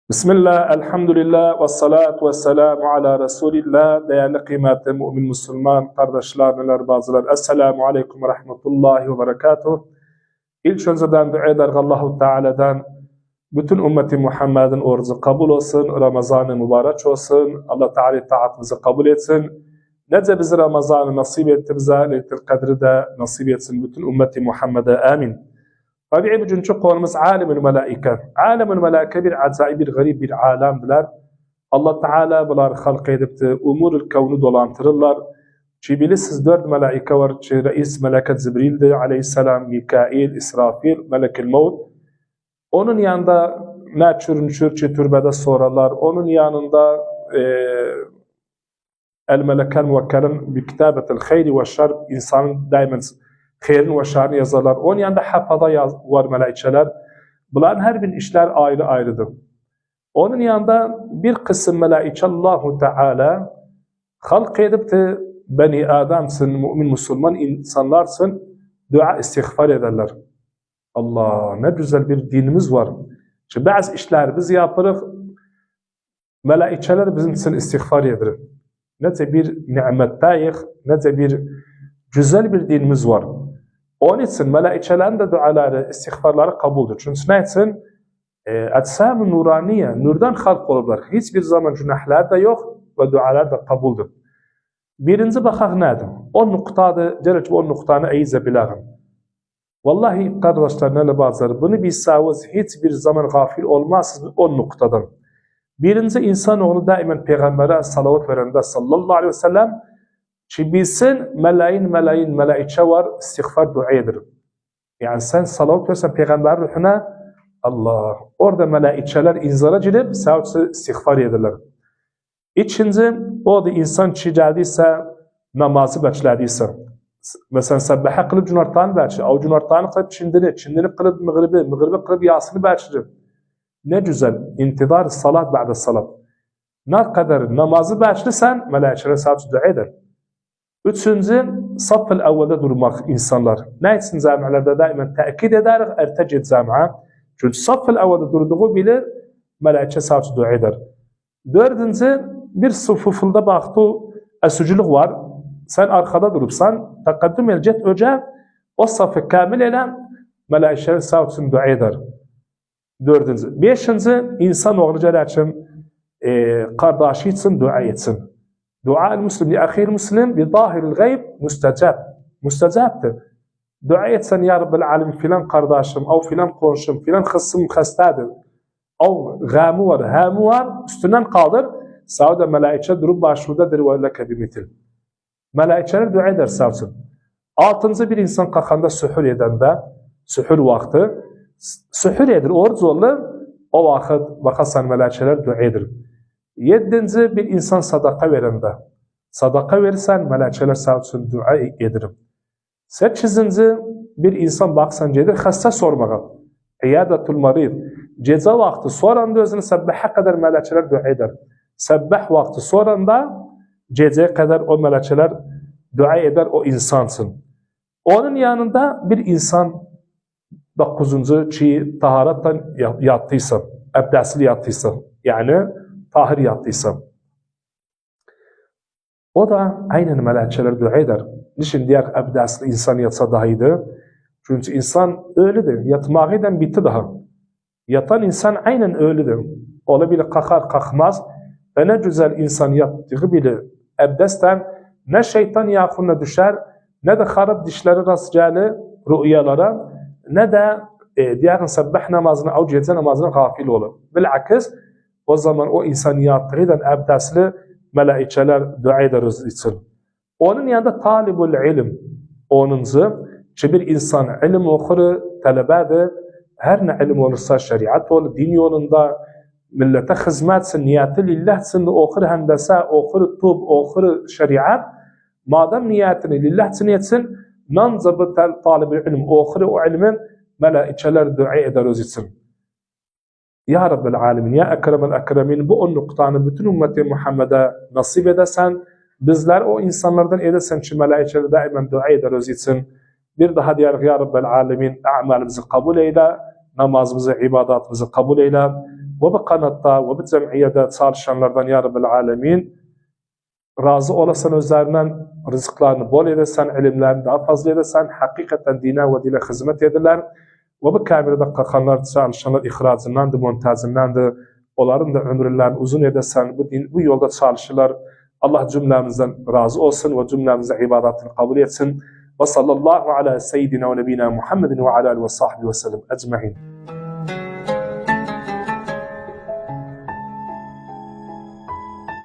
Bismillah, elhamdülillah ve salatu ve selamu ala Resulillah. Değerli kıymetli mümin Müslüman kardeşler, neler bazılar. Esselamu aleyküm ve rahmetullahi ve berekatuhu. İlk önceden dua eder Allah-u Teala'dan bütün ümmeti Muhammed'in orucu kabul olsun, Ramazan-ı mübarek olsun, Allah Teala taatımızı kabul etsin. Nece bizi Ramazan'ı nasip etti bize, Leyletul Kadr'i de nasip etsin bütün ümmeti Muhammed'e amin. Tabii bugünkü konumuz alemül melaike. Alemül melaike bir acayip, bir garip bir alemdiler. Allah Teala bunlar halk edip de umurul kavnu dolantırırlar. Ki bilirsiniz 4 melaike var. Ki reis melaket Zibril'di aleyhisselam, Mikail, İsrafil, melekil mevt. Onun yanında ne çürünçür ki türbede sorarlar. Onun yanında el melekel muvekkelin bi kitabetil hayri ve şer, insanın daima hayrin ve şerrini yazarlar. Onun yanında hafada var melaikeler. Bunların her bir işler ayrı ayrıdır. Onun yanında bir kısım melaike Allah-u Teala halk edip de beni adamsın, mümin Müslüman insanlarsın, dua istiğfar ederler. Allah, ne güzel bir dinimiz var. Şimdi bazı işler biz yaparız, melaikeler bizim için istiğfar eder. Nece bir nimettayız, nece bir güzel bir dinimiz var. Onun için melaikelerin de duaları, istiğfarları kabuldür. Çünkü ne için? Etsam-ı nuraniye, nurdan halk olurlar. Hiçbir zaman günahlar da yok ve dualar da kabuldür. Birinci bakak nedir? O noktada, derece o noktanı iyice bilağım. Vallahi kardeşler, neyle bazıları, bunu bilseniz hiçbir zaman gafil olmazsınız o noktadan. Birinci insanoğlu daima Peygamber'e salavat verende sallallahu aleyhi ve sellem, ki bilsin melaike var, istiğfar dua edir. Yani sen salavat versen Peygamber ruhuna, Allah, orada melaikeler inzara gidip savcısı istiğfar edirler. İkinci, o da insan çiğdiyse, namazı beçlediyse, mesela sabbaha kılıp cunartanı beçli, o cunartanı kılıp çindini kılıp mıgribi kılıp yasını beçli. Ne güzel, intidar salat ba'da salat. Ne kadar namazı beçlisen, melaikeler savcı dua eder. Üçüncü, saf-ı evvelde durmak insanlar. Ne için camialerde daima tekit ederek ertecid camiye? Çünkü saf-ı evvelde durduğu bilir, melaike savcı dua eder. Dördüncü, bir sufufunda baktığı esuculuk var. Sen arkada durupsan, takaddüm elcet öce, o safı kamil ile melaikeler savcı dua eder. Dördüncü. Beşinci, insan oğluca için, kardeşi için dua etsin. Dua'l Müslim li ahir Müslim bi zahiril gayb müstecab. Müstecabdır. Dua etsen ya Rabbel Alemin filan kardeşim, o filan komşum, filan kısım hastadır. O gamı var, hamı var, üstünden kaldır. Sağda melaike durup başvurudadır ve leke bimitil. Melaikeler dua eder savsın. Altıncı bir insan kalkanda sühür edende, sühür vakti, sühür edir, oruç olur, o vakit bakasan melaikeler dua edir. Yedinci bir insan sadaka verende. Sadaka verirsen melaikeler savcısın dua ederim. Sekizinci bir insan baksan cedir, hasta sormağa. İyadetul marid. Ceza vakti soranda özünü sabbaha kadar melaikeler dua eder. Sabbah vakti soranda cezaya kadar o melaikeler dua eder, o insansın. Onun yanında bir insan dokuzuncu ki taharattan yattıysa, abdestli yattıysa, yani tahir yattıysa. O da aynen melaikeler dua eder. Niçin diğer abdestli insan yatsa daha iyidir? Çünkü insan öyledir. Yatmağıyla bitti daha. Yatan insan aynen öyledir. Olabilir kalkar kalkmaz. Ve ne güzel insan yattığı bile abdestten ne şeytan yakınına düşer, ne de harap dişleri rastgele rüyalara, ne de diğer sabbah namazına, o gece namazına gafil olur. Bilakis o zaman o insan yattığıyla abdestli melaikeler dua ederiz için. Onun yanında talibul ilim. Onuncu, ki bir insan ilim okur, talebedir. Her ne ilim olursa şeriat olur, din yolunda millete hizmetsin, niyeti lillahsin, okur hendese, okur tub, okur şeriat. Madem niyetini lillahsin etsin, nanzabı talibul ilim okur, o ilmin melaikeler dua ederiz için. Ya Rabbel Alemin, ya Ekremel Ekremin, bu o noktanı bütün ümmeti Muhammed'e nasip edesen, bizler o insanlardan edesen ki melaikeleri daima dua ederiz için. Bir daha diğer ya Rabbel Alemin, amelimizi kabul eyle, namazımızı, ibadatımızı kabul eyle. ve bu kanatta ve bu cemiyede çalışanlardan ya Rabbel Alemin razı olasan özlerinden rızıklarını bol edersen, ilimlerini daha fazla edersen, hakikaten dine ve dile hizmet ederler ve bu kamerada kalkanlar, çalışanlar ihracından da, montajından da, onların da ömürlerini uzun edersen, bu yolda çalışırlar. Allah cümlemizden razı olsun ve cümlemize ibadatını kabul etsin. Ve sallallahu ala seyyidina ve nebina Muhammedin ve ala alihi ve sahbihi ve sellem ecma'in.